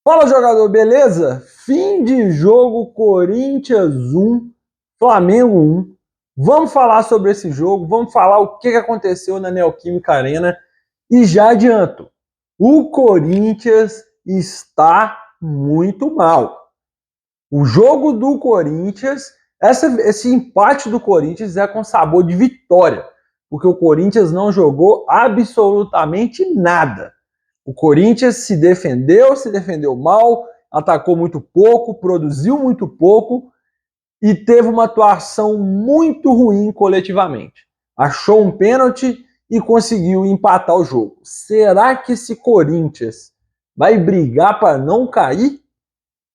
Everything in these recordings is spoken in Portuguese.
Fala, jogador, beleza? Fim de jogo, Corinthians 1, Flamengo 1. Vamos falar sobre esse jogo, vamos falar o que aconteceu na Neoquímica Arena. E já adianto, o Corinthians está muito mal. O jogo do Corinthians, esse empate do Corinthians é com sabor de vitória, porque o Corinthians não jogou absolutamente nada. O Corinthians se defendeu mal, atacou muito pouco, produziu muito pouco e teve uma atuação muito ruim coletivamente. Achou um pênalti e conseguiu empatar o jogo. Será que esse Corinthians vai brigar para não cair?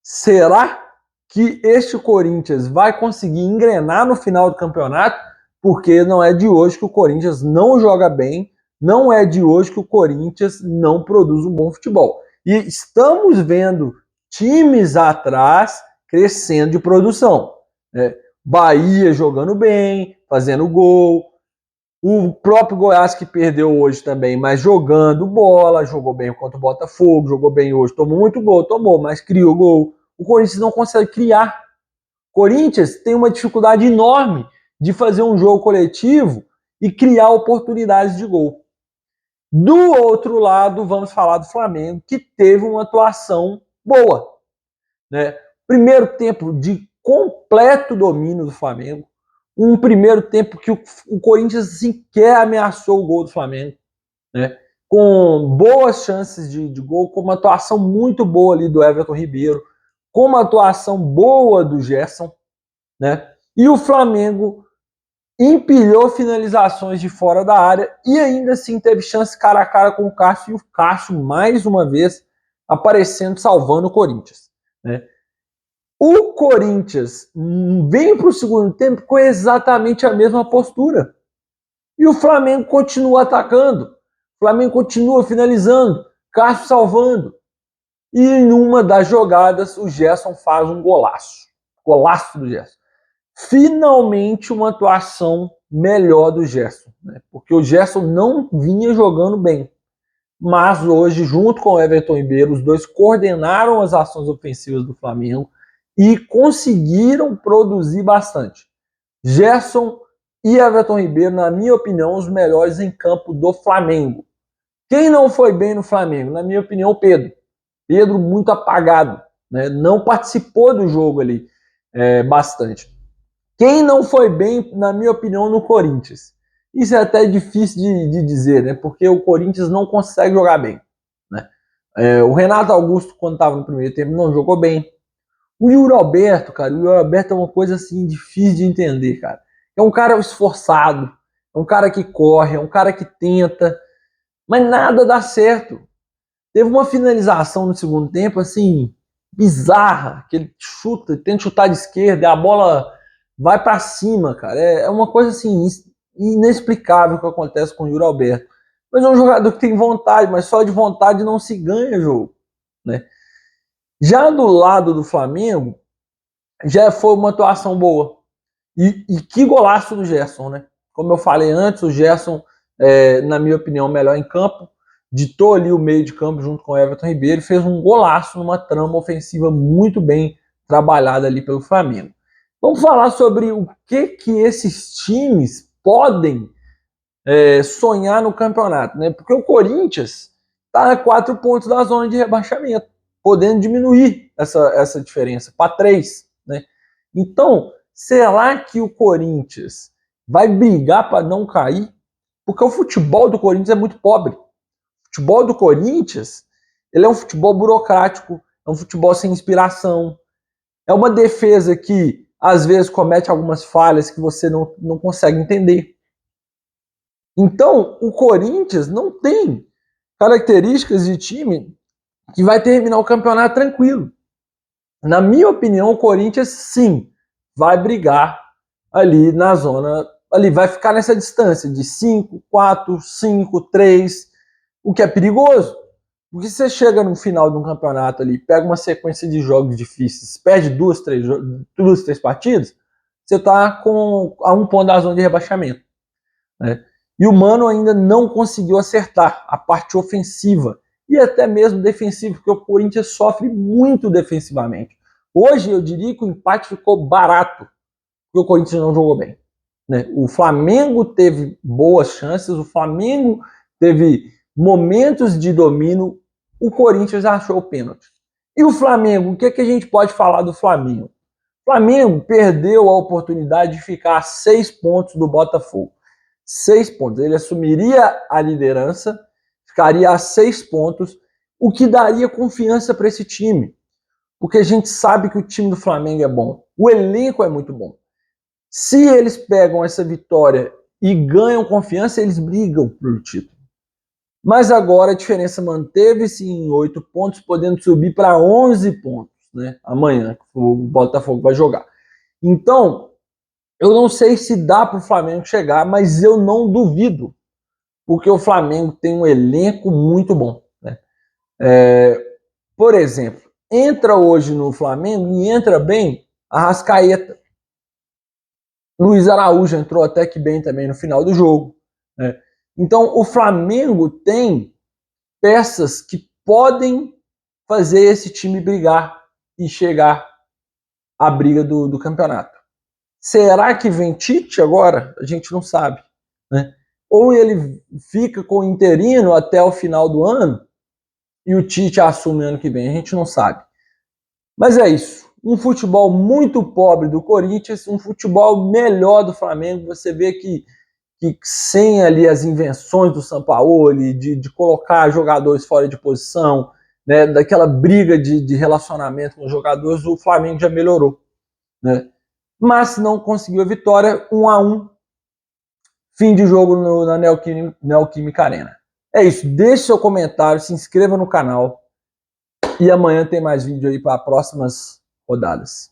Será que este Corinthians vai conseguir engrenar no final do campeonato? Porque não é de hoje que o Corinthians não joga bem, não é de hoje que o Corinthians não produz um bom futebol. E estamos vendo times atrás crescendo de produção. Bahia jogando bem, fazendo gol. O próprio Goiás que perdeu hoje também, mas jogando bola, jogou bem contra o Botafogo, jogou bem hoje, tomou muito gol, mas criou gol. O Corinthians não consegue criar. O Corinthians tem uma dificuldade enorme de fazer um jogo coletivo e criar oportunidades de gol. Do outro lado, vamos falar do Flamengo, que teve uma atuação boa. Primeiro tempo de completo domínio do Flamengo. Um primeiro tempo que o Corinthians sequer ameaçou o gol do Flamengo. Com boas chances de gol, com uma atuação muito boa ali do Everton Ribeiro, com uma atuação boa do Gerson, e o Flamengo empilhou finalizações de fora da área e ainda assim teve chance cara a cara com o Cássio, e o Cássio mais uma vez aparecendo, salvando o Corinthians. O Corinthians vem para o segundo tempo com exatamente a mesma postura. E o Flamengo continua atacando. O Flamengo continua finalizando. Cássio salvando. E em uma das jogadas, o Gerson faz um golaço. Golaço do Gerson. Finalmente uma atuação melhor do Gerson. Porque o Gerson não vinha jogando bem. Mas hoje, junto com o Everton Ribeiro, os dois coordenaram as ações ofensivas do Flamengo e conseguiram produzir bastante. Gerson e Everton Ribeiro, na minha opinião, os melhores em campo do Flamengo. Quem não foi bem no Flamengo? Na minha opinião, o Pedro. Pedro muito apagado, não participou do jogo ali bastante. Quem não foi bem, na minha opinião, no Corinthians? Isso é até difícil de dizer, porque o Corinthians não consegue jogar bem. O Renato Augusto, quando estava no primeiro tempo, não jogou bem. O Yuri Alberto, cara, o Yuri Alberto é uma coisa assim difícil de entender, cara. É um cara esforçado, é um cara que corre, é um cara que tenta, mas nada dá certo. Teve uma finalização no segundo tempo, assim, bizarra, que ele chuta, tenta chutar de esquerda e a bola vai para cima, cara. É uma coisa assim inexplicável que acontece com o Yuri Alberto. Mas é um jogador que tem vontade, mas só de vontade não se ganha jogo, Já do lado do Flamengo, já foi uma atuação boa. E que golaço do Gerson, Como eu falei antes, o Gerson, na minha opinião, melhor em campo. Ditou ali o meio de campo junto com o Everton Ribeiro, fez um golaço numa trama ofensiva muito bem trabalhada ali pelo Flamengo. Vamos falar sobre o que esses times podem sonhar no campeonato, Porque o Corinthians está a 4 pontos da zona de rebaixamento, podendo diminuir essa diferença para 3, Então, será que o Corinthians vai brigar para não cair? Porque o futebol do Corinthians é muito pobre. O futebol do Corinthians, ele é um futebol burocrático, é um futebol sem inspiração, é uma defesa que às vezes comete algumas falhas que você não consegue entender. Então, o Corinthians não tem características de time que vai terminar o campeonato tranquilo. Na minha opinião, o Corinthians sim vai brigar ali na zona, ali vai ficar nessa distância de 5, 4, 5, 3, o que é perigoso. Porque você chega no final de um campeonato ali, pega uma sequência de jogos difíceis, perde 2, 3 partidas, você está a 1 ponto da zona de rebaixamento. E o Mano ainda não conseguiu acertar a parte ofensiva. e até mesmo defensivo, porque o Corinthians sofre muito defensivamente. Hoje eu diria que o empate ficou barato, porque o Corinthians não jogou bem, né? O Flamengo teve boas chances, o Flamengo teve momentos de domínio, o Corinthians achou o pênalti. E o Flamengo, o que a gente pode falar do Flamengo? O Flamengo perdeu a oportunidade de ficar a 6 pontos do Botafogo. 6 pontos. Ele assumiria a liderança, ficaria a 6 pontos, o que daria confiança para esse time. Porque a gente sabe que o time do Flamengo é bom. O elenco é muito bom. Se eles pegam essa vitória e ganham confiança, eles brigam pelo título. Mas agora a diferença manteve-se em 8 pontos, podendo subir para 11 pontos, né? Amanhã, que o Botafogo vai jogar. Então, eu não sei se dá para o Flamengo chegar, mas eu não duvido, porque o Flamengo tem um elenco muito bom, né? Por exemplo, entra hoje no Flamengo e entra bem Arrascaeta. Luiz Araújo entrou até que bem também no final do jogo, né? Então, o Flamengo tem peças que podem fazer esse time brigar e chegar à briga do campeonato. Será que vem Tite agora? A gente não sabe, né? Ou ele fica com o interino até o final do ano e o Tite assume ano que vem, a gente não sabe. Mas é isso. Um futebol muito pobre do Corinthians, um futebol melhor do Flamengo. Você vê que sem ali as invenções do Sampaoli, de colocar jogadores fora de posição, né, daquela briga de relacionamento com os jogadores, o Flamengo já melhorou, né? Mas não conseguiu a vitória, 1-1, fim de jogo na Neoquímica Arena. É isso, deixe seu comentário, se inscreva no canal e amanhã tem mais vídeo aí para próximas rodadas.